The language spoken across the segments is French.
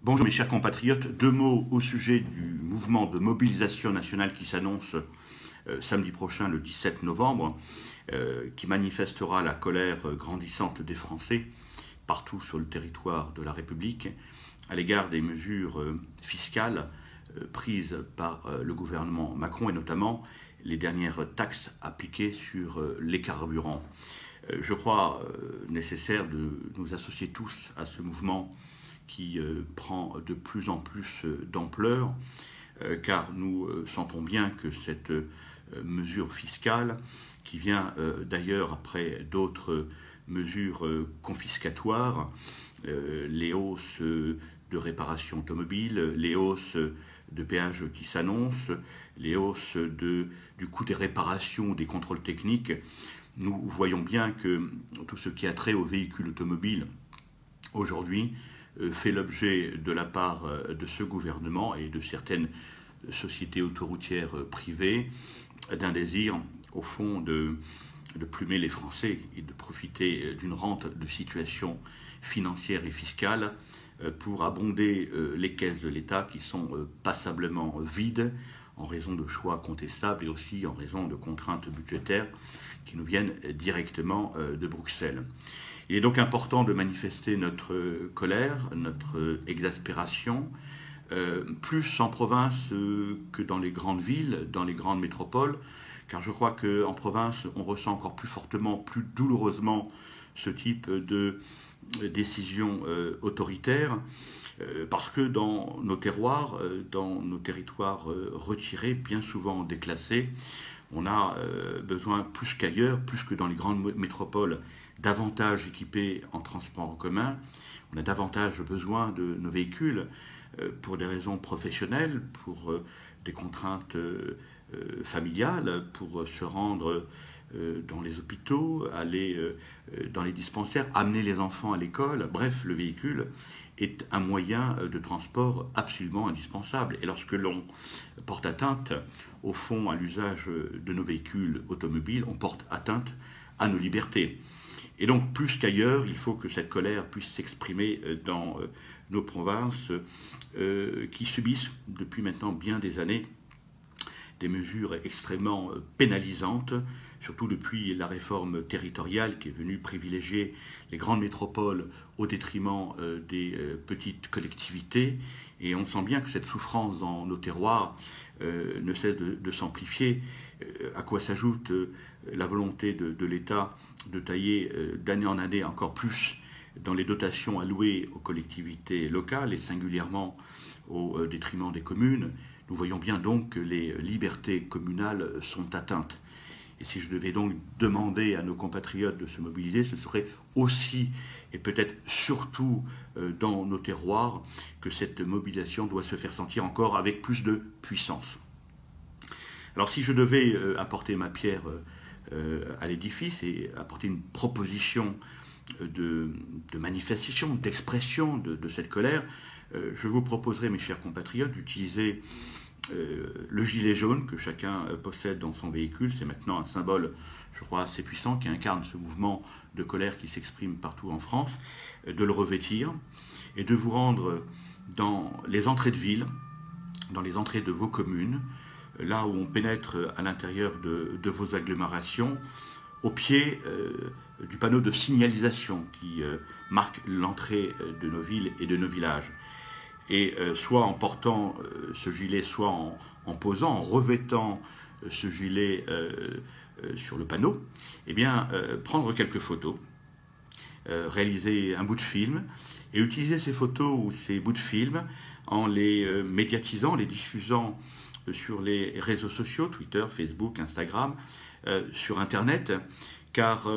Bonjour mes chers compatriotes, deux mots au sujet du mouvement de mobilisation nationale qui s'annonce samedi prochain, le 17 novembre, qui manifestera la colère grandissante des Français partout sur le territoire de la République à l'égard des mesures fiscales prises par le gouvernement Macron et notamment les dernières taxes appliquées sur les carburants. Je crois nécessaire de nous associer tous à ce mouvement qui prend de plus en plus d'ampleur, car nous sentons bien que cette mesure fiscale, qui vient d'ailleurs après d'autres mesures confiscatoires, les hausses de réparation automobile, les hausses de péage qui s'annoncent, les hausses du coût des réparations, des contrôles techniques, nous voyons bien que tout ce qui a trait aux véhicules automobiles aujourd'hui fait l'objet de la part de ce gouvernement et de certaines sociétés autoroutières privées d'un désir, au fond, de plumer les Français et de profiter d'une rente de situation financière et fiscale pour abonder les caisses de l'État qui sont passablement vides en raison de choix contestables et aussi en raison de contraintes budgétaires qui nous viennent directement de Bruxelles. Il est donc important de manifester notre colère, notre exaspération, plus en province que dans les grandes villes, dans les grandes métropoles, car je crois qu'en province, on ressent encore plus fortement, plus douloureusement ce type de décisions autoritaires, parce que dans nos terroirs, dans nos territoires retirés, bien souvent déclassés, on a besoin plus qu'ailleurs, plus que dans les grandes métropoles, davantage équipés en transport en commun. On a davantage besoin de nos véhicules pour des raisons professionnelles, pour des contraintes familiales, pour se rendre dans les hôpitaux, aller dans les dispensaires, amener les enfants à l'école. Bref, le véhicule est un moyen de transport absolument indispensable. Et lorsque l'on porte atteinte, au fond, à l'usage de nos véhicules automobiles, on porte atteinte à nos libertés. Et donc, plus qu'ailleurs, il faut que cette colère puisse s'exprimer dans nos provinces qui subissent depuis maintenant bien des années des mesures extrêmement pénalisantes, surtout depuis la réforme territoriale qui est venue privilégier les grandes métropoles au détriment des petites collectivités. Et on sent bien que cette souffrance dans nos terroirs ne cesse de s'amplifier, à quoi s'ajoute la volonté de l'État de tailler d'année en année encore plus dans les dotations allouées aux collectivités locales et singulièrement au détriment des communes. Nous voyons bien donc que les libertés communales sont atteintes. Et si je devais donc demander à nos compatriotes de se mobiliser, ce serait aussi et peut-être surtout dans nos terroirs que cette mobilisation doit se faire sentir encore avec plus de puissance. Alors si je devais apporter ma pierre à l'édifice et apporter une proposition de manifestation, d'expression de cette colère, je vous proposerai, mes chers compatriotes, d'utiliser le gilet jaune que chacun possède dans son véhicule. C'est maintenant un symbole, je crois, assez puissant qui incarne ce mouvement de colère qui s'exprime partout en France, de le revêtir et de vous rendre dans les entrées de ville, dans les entrées de vos communes, là où on pénètre à l'intérieur de vos agglomérations, au pied du panneau de signalisation qui marque l'entrée de nos villes et de nos villages. Et soit en portant ce gilet, soit en posant, en revêtant ce gilet sur le panneau, eh bien, prendre quelques photos, réaliser un bout de film et utiliser ces photos ou ces bouts de film en les médiatisant, les diffusant sur les réseaux sociaux, Twitter, Facebook, Instagram, sur Internet, car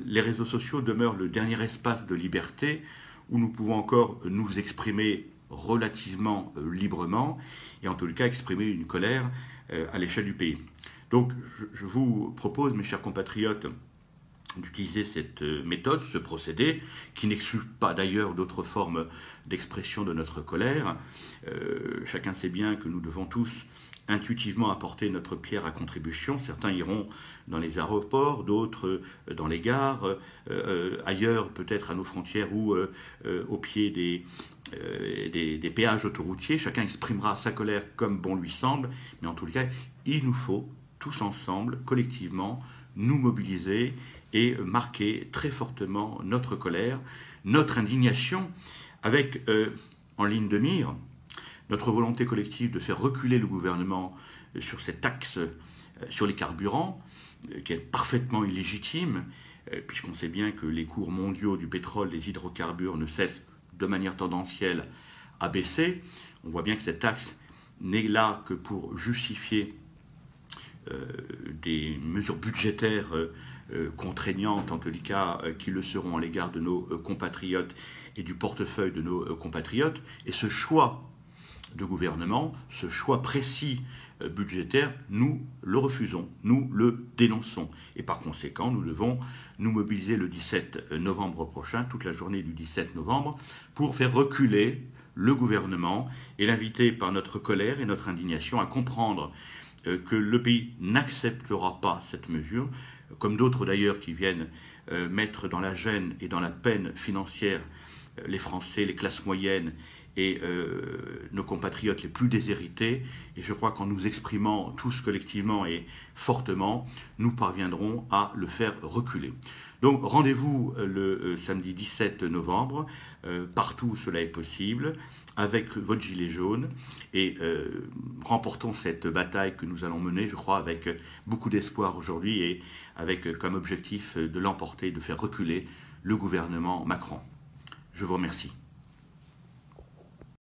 les réseaux sociaux demeurent le dernier espace de liberté où nous pouvons encore nous exprimer relativement librement et en tout cas exprimer une colère à l'échelle du pays. Donc je vous propose, mes chers compatriotes, d'utiliser cette méthode, ce procédé, qui n'exclut pas d'ailleurs d'autres formes d'expression de notre colère. Chacun sait bien que nous devons tous intuitivement apporter notre pierre à contribution. Certains iront dans les aéroports, d'autres dans les gares, ailleurs peut-être à nos frontières ou au pied des péages autoroutiers. Chacun exprimera sa colère comme bon lui semble, mais en tout cas, il nous faut tous ensemble, collectivement, nous mobiliser et marquer très fortement notre colère, notre indignation, avec en ligne de mire notre volonté collective de faire reculer le gouvernement sur cette taxe sur les carburants, qui est parfaitement illégitime, puisqu'on sait bien que les cours mondiaux du pétrole, des hydrocarbures ne cessent de manière tendancielle à baisser. On voit bien que cette taxe n'est là que pour justifier des mesures budgétaires contraignantes, en tous les cas, qui le seront à l'égard de nos compatriotes et du portefeuille de nos compatriotes. Et ce choix de gouvernement, ce choix précis budgétaire, nous le refusons, nous le dénonçons. Et par conséquent, nous devons nous mobiliser le 17 novembre prochain, toute la journée du 17 novembre, pour faire reculer le gouvernement et l'inviter par notre colère et notre indignation à comprendre que le pays n'acceptera pas cette mesure, comme d'autres d'ailleurs qui viennent mettre dans la gêne et dans la peine financière les Français, les classes moyennes et nos compatriotes les plus déshérités. Et je crois qu'en nous exprimant tous collectivement et fortement, nous parviendrons à le faire reculer. Donc rendez-vous le samedi 17 novembre, partout où cela est possible, avec votre gilet jaune, et remportons cette bataille que nous allons mener, je crois, avec beaucoup d'espoir aujourd'hui, et avec comme objectif de l'emporter, de faire reculer le gouvernement Macron. Je vous remercie.